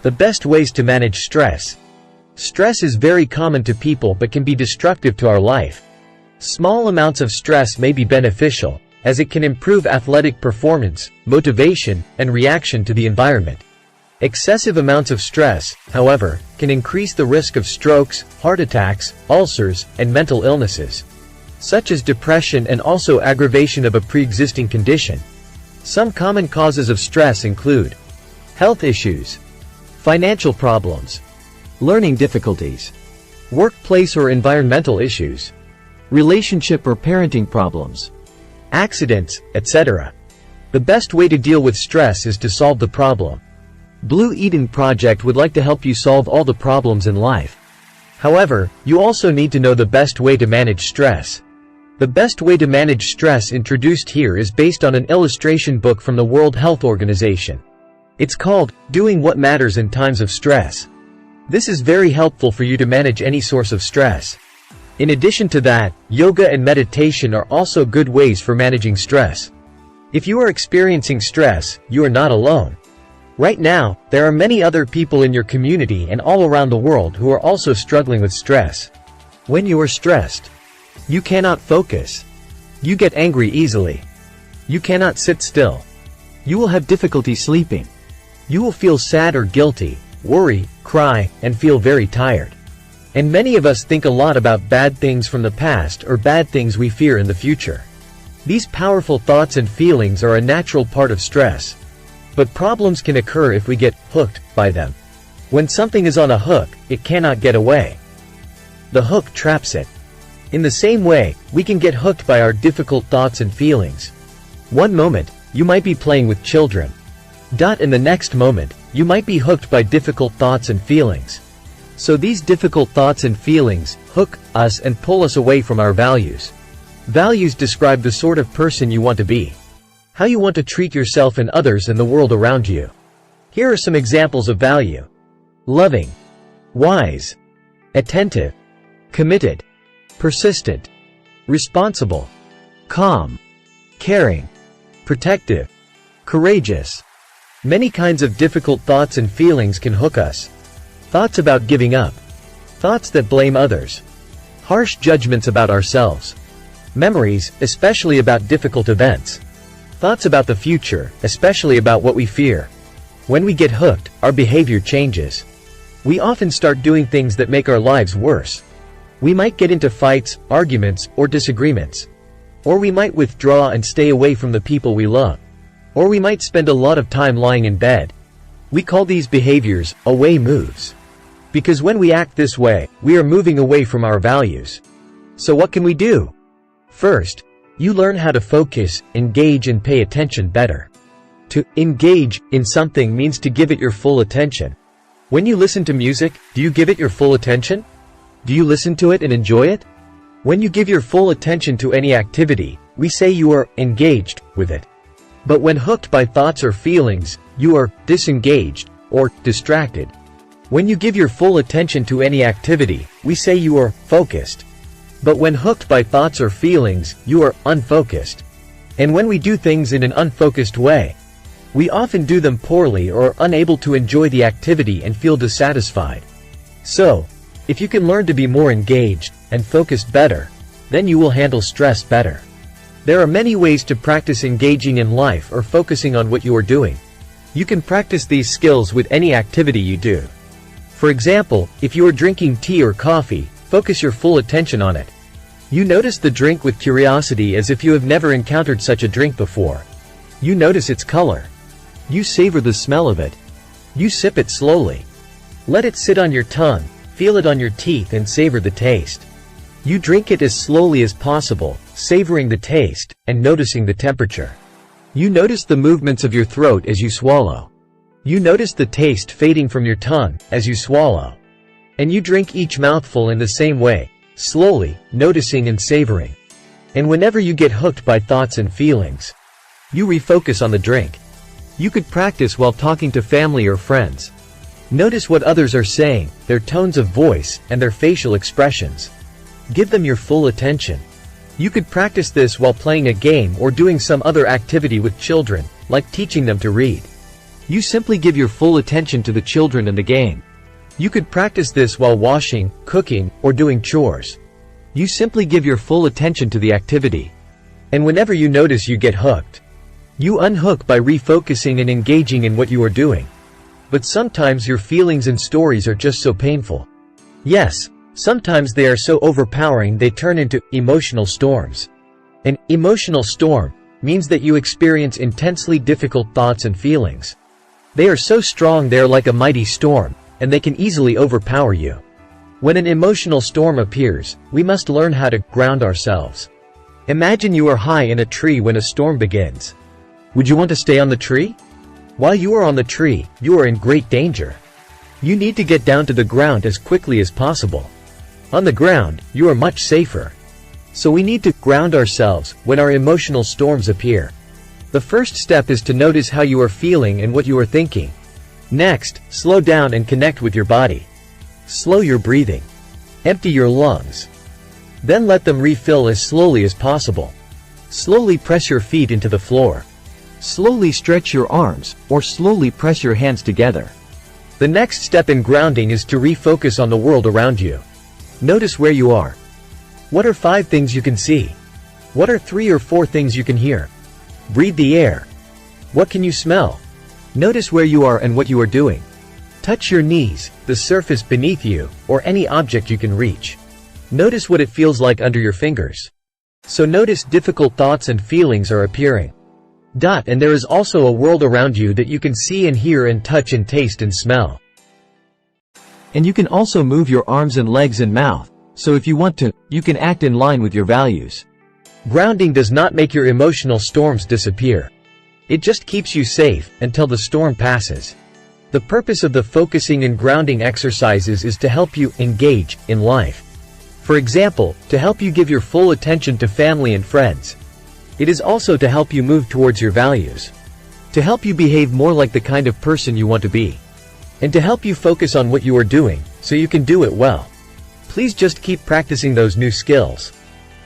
The best ways to manage stress. Stress is very common to people but can be destructive to our life. Small amounts of stress may be beneficial, as it can improve athletic performance, motivation, and reaction to the environment. Excessive amounts of stress, however, can increase the risk of strokes, heart attacks, ulcers, and mental illnesses, such as depression and also aggravation of a pre-existing condition. Some common causes of stress include health issues, financial problems, learning difficulties, workplace or environmental issues, relationship or parenting problems, accidents, etc. The best way to deal with stress is to solve the problem. Blue Eden Project would like to help you solve all the problems in life. However, you also need to know the best way to manage stress. The best way to manage stress introduced here is based on an illustration book from the World Health Organization. It's called, Doing What Matters in Times of Stress. This is very helpful for you to manage any source of stress. In addition to that, yoga and meditation are also good ways for managing stress. If you are experiencing stress, you are not alone. Right now, there are many other people in your community and all around the world who are also struggling with stress. When you are stressed, you cannot focus. You get angry easily. You cannot sit still. You will have difficulty sleeping. You will feel sad or guilty, worry, cry, and feel very tired. And many of us think a lot about bad things from the past or bad things we fear in the future. These powerful thoughts and feelings are a natural part of stress. But problems can occur if we get hooked by them. When something is on a hook, it cannot get away. The hook traps it. In the same way, we can get hooked by our difficult thoughts and feelings. One moment, you might be playing with children. In the next moment, you might be hooked by difficult thoughts and feelings. So these difficult thoughts and feelings hook us and pull us away from our values. Values describe the sort of person you want to be, how you want to treat yourself and others and the world around you. Here are some examples of value: loving, wise, attentive, committed, persistent, responsible, calm, caring, protective, courageous. Many kinds of difficult thoughts and feelings can hook us. Thoughts about giving up, thoughts that blame others, harsh judgments about ourselves, memories, especially about difficult events, thoughts about the future, especially about what we fear. When we get hooked, our behavior changes. We often start doing things that make our lives worse. We might get into fights, arguments, or disagreements. Or we might withdraw and stay away from the people we love. Or we might spend a lot of time lying in bed. We call these behaviors away moves. Because when we act this way, we are moving away from our values. So what can we do? First, you learn how to focus, engage, and pay attention better. To engage in something means to give it your full attention. When you listen to music, do you give it your full attention? Do you listen to it and enjoy it? When you give your full attention to any activity, we say you are engaged with it. But when hooked by thoughts or feelings, you are disengaged or distracted. When you give your full attention to any activity, we say you are focused. But when hooked by thoughts or feelings, you are unfocused. And when we do things in an unfocused way, we often do them poorly or are unable to enjoy the activity and feel dissatisfied. So, if you can learn to be more engaged and focused better, then you will handle stress better. There are many ways to practice engaging in life or focusing on what you are doing. You can practice these skills with any activity you do. For example, if you are drinking tea or coffee, focus your full attention on it. You notice the drink with curiosity as if you have never encountered such a drink before. You notice its color. You savor the smell of it. You sip it slowly. Let it sit on your tongue, feel it on your teeth and savor the taste. You drink it as slowly as possible, savoring the taste, and noticing the temperature. You notice the movements of your throat as you swallow. You notice the taste fading from your tongue as you swallow. And you drink each mouthful in the same way, slowly, noticing and savoring. And whenever you get hooked by thoughts and feelings, you refocus on the drink. You could practice while talking to family or friends. Notice what others are saying, their tones of voice, and their facial expressions. Give them your full attention. You could practice this while playing a game or doing some other activity with children, like teaching them to read. You simply give your full attention to the children and the game. You could practice this while washing, cooking, or doing chores. You simply give your full attention to the activity. And whenever you notice you get hooked, you unhook by refocusing and engaging in what you are doing. But sometimes your feelings and stories are just so painful. Yes, sometimes they are so overpowering they turn into emotional storms. An emotional storm means that you experience intensely difficult thoughts and feelings. They are so strong they are like a mighty storm, and they can easily overpower you. When an emotional storm appears, we must learn how to ground ourselves. Imagine you are high in a tree when a storm begins. Would you want to stay on the tree? While you are on the tree, you are in great danger. You need to get down to the ground as quickly as possible. On the ground, you are much safer. So we need to ground ourselves when our emotional storms appear. The first step is to notice how you are feeling and what you are thinking. Next, slow down and connect with your body. Slow your breathing. Empty your lungs. Then let them refill as slowly as possible. Slowly press your feet into the floor. Slowly stretch your arms, or slowly press your hands together. The next step in grounding is to refocus on the world around you. Notice where you are. What are 5 things you can see? What are 3 or 4 things you can hear? Breathe the air. What can you smell? Notice where you are and what you are doing. Touch your knees, the surface beneath you, or any object you can reach. Notice what it feels like under your fingers. So notice difficult thoughts and feelings are appearing. And there is also a world around you that you can see and hear and touch and taste and smell. And you can also move your arms and legs and mouth, so if you want to, you can act in line with your values. Grounding does not make your emotional storms disappear. It just keeps you safe until the storm passes. The purpose of the focusing and grounding exercises is to help you engage in life. For example, to help you give your full attention to family and friends. It is also to help you move towards your values. To help you behave more like the kind of person you want to be. And to help you focus on what you are doing, so you can do it well. Please just keep practicing those new skills.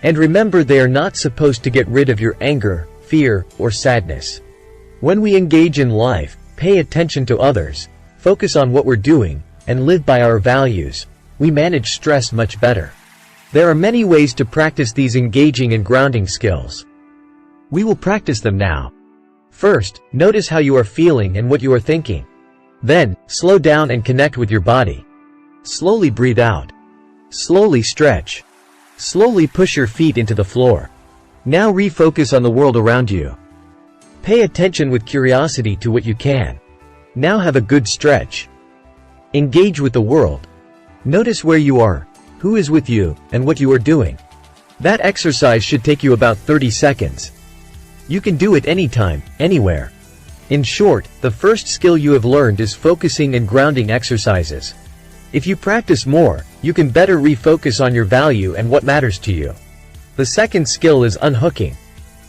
And remember, they are not supposed to get rid of your anger, fear, or sadness. When we engage in life, pay attention to others, focus on what we're doing, and live by our values, we manage stress much better. There are many ways to practice these engaging and grounding skills. We will practice them now. First, notice how you are feeling and what you are thinking. Then, slow down and connect with your body. Slowly breathe out. Slowly stretch. Slowly push your feet into the floor. Now refocus on the world around you. Pay attention with curiosity to what you can. Now have a good stretch. Engage with the world. Notice where you are, who is with you, and what you are doing. That exercise should take you about 30 seconds. You can do it anytime, anywhere. In short, the first skill you have learned is focusing and grounding exercises. If you practice more, you can better refocus on your value and what matters to you. The second skill is unhooking.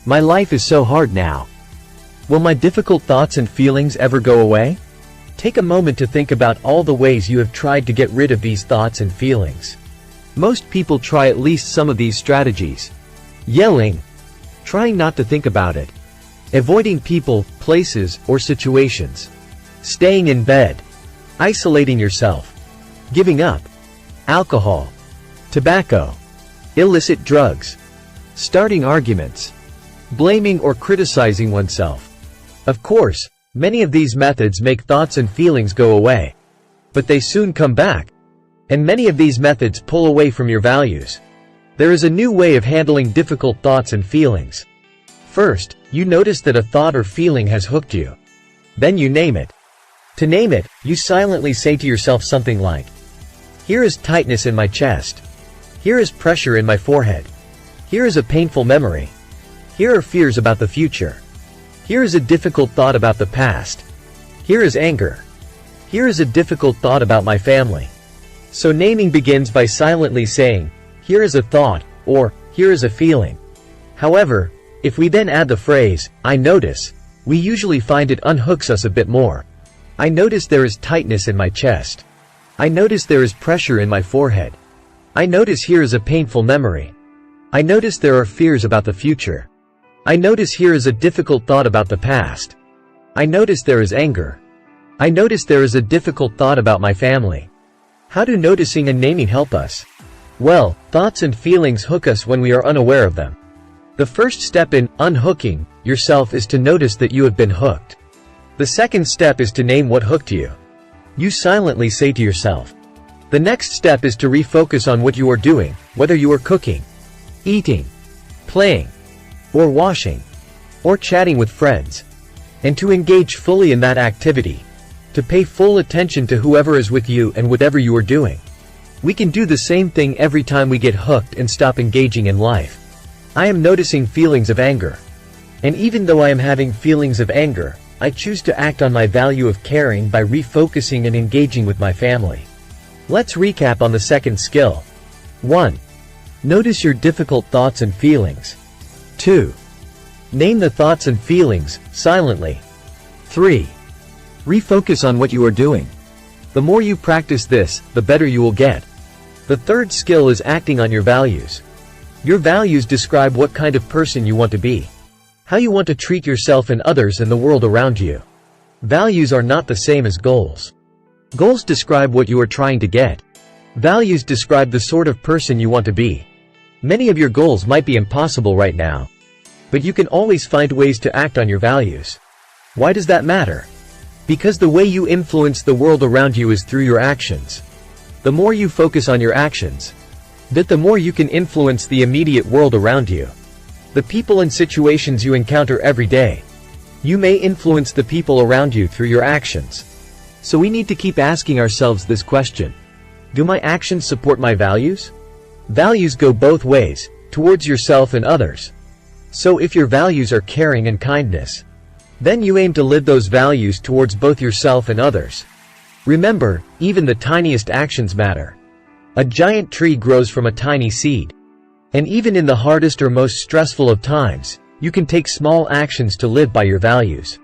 My life is so hard now. Will my difficult thoughts and feelings ever go away? Take a moment to think about all the ways you have tried to get rid of these thoughts and feelings. Most people try at least some of these strategies. Yelling. Trying not to think about it. Avoiding people, places, or situations. Staying in bed. Isolating yourself. Giving up. Alcohol. Tobacco. Illicit drugs. Starting arguments. Blaming or criticizing oneself. Of course, many of these methods make thoughts and feelings go away. But they soon come back. And many of these methods pull away from your values. There is a new way of handling difficult thoughts and feelings. First, you notice that a thought or feeling has hooked you. Then you name it. To name it, you silently say to yourself something like, "Here is tightness in my chest. Here is pressure in my forehead. Here is a painful memory. Here are fears about the future. Here is a difficult thought about the past. Here is anger. Here is a difficult thought about my family." So naming begins by silently saying, "Here is a thought," or "Here is a feeling." However, if we then add the phrase, "I notice," we usually find it unhooks us a bit more. I notice there is tightness in my chest. I notice there is pressure in my forehead. I notice here is a painful memory. I notice there are fears about the future. I notice here is a difficult thought about the past. I notice there is anger. I notice there is a difficult thought about my family. How do noticing and naming help us? Well, thoughts and feelings hook us when we are unaware of them. The first step in unhooking yourself is to notice that you have been hooked. The second step is to name what hooked you. You silently say to yourself. The next step is to refocus on what you are doing, whether you are cooking, eating, playing, or washing, or chatting with friends, and to engage fully in that activity, to pay full attention to whoever is with you and whatever you are doing. We can do the same thing every time we get hooked and stop engaging in life. I am noticing feelings of anger. And even though I am having feelings of anger, I choose to act on my value of caring by refocusing and engaging with my family. Let's recap on the second skill. 1. Notice your difficult thoughts and feelings. 2. Name the thoughts and feelings, silently. 3. Refocus on what you are doing. The more you practice this, the better you will get. The third skill is acting on your values. Your values describe what kind of person you want to be, how you want to treat yourself and others and the world around you. Values are not the same as goals. Goals describe what you are trying to get. Values describe the sort of person you want to be. Many of your goals might be impossible right now, but you can always find ways to act on your values. Why does that matter? Because the way you influence the world around you is through your actions. The more you focus on your actions, the more you can influence the immediate world around you. The people and situations you encounter every day. You may influence the people around you through your actions. So we need to keep asking ourselves this question. Do my actions support my values? Values go both ways, towards yourself and others. So if your values are caring and kindness, then you aim to live those values towards both yourself and others. Remember, even the tiniest actions matter. A giant tree grows from a tiny seed. And even in the hardest or most stressful of times, you can take small actions to live by your values.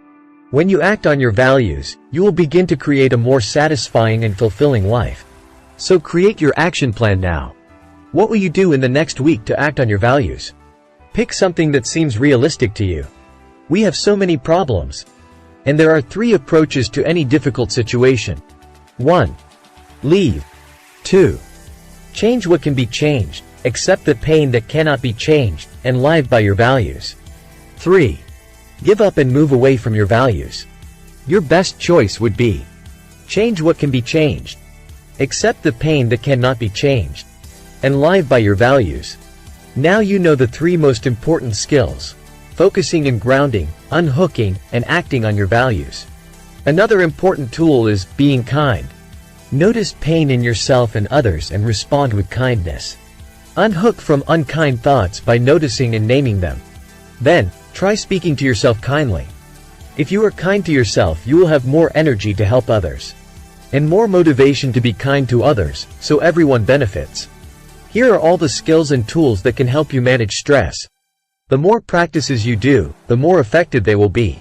When you act on your values, you will begin to create a more satisfying and fulfilling life. So create your action plan now. What will you do in the next week to act on your values? Pick something that seems realistic to you. We have so many problems. And there are 3 approaches to any difficult situation. 1. Leave. 2. Change what can be changed, accept the pain that cannot be changed, and live by your values. 3. Give up and move away from your values. Your best choice would be: change what can be changed, accept the pain that cannot be changed, and live by your values. Now you know the 3 most important skills: focusing and grounding, unhooking, and acting on your values. Another important tool is being kind. Notice pain in yourself and others and respond with kindness. Unhook from unkind thoughts by noticing and naming them. Then, try speaking to yourself kindly. If you are kind to yourself, you will have more energy to help others, and more motivation to be kind to others, so everyone benefits. Here are all the skills and tools that can help you manage stress. The more practices you do, the more effective they will be.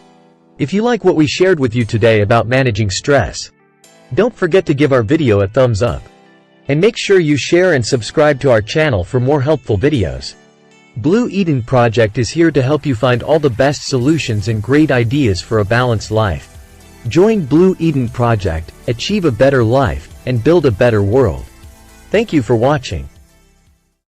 If you like what we shared with you today about managing stress, don't forget to give our video a thumbs up. And make sure you share and subscribe to our channel for more helpful videos. Blue Eden Project is here to help you find all the best solutions and great ideas for a balanced life. Join Blue Eden Project, achieve a better life, and build a better world. Thank you for watching.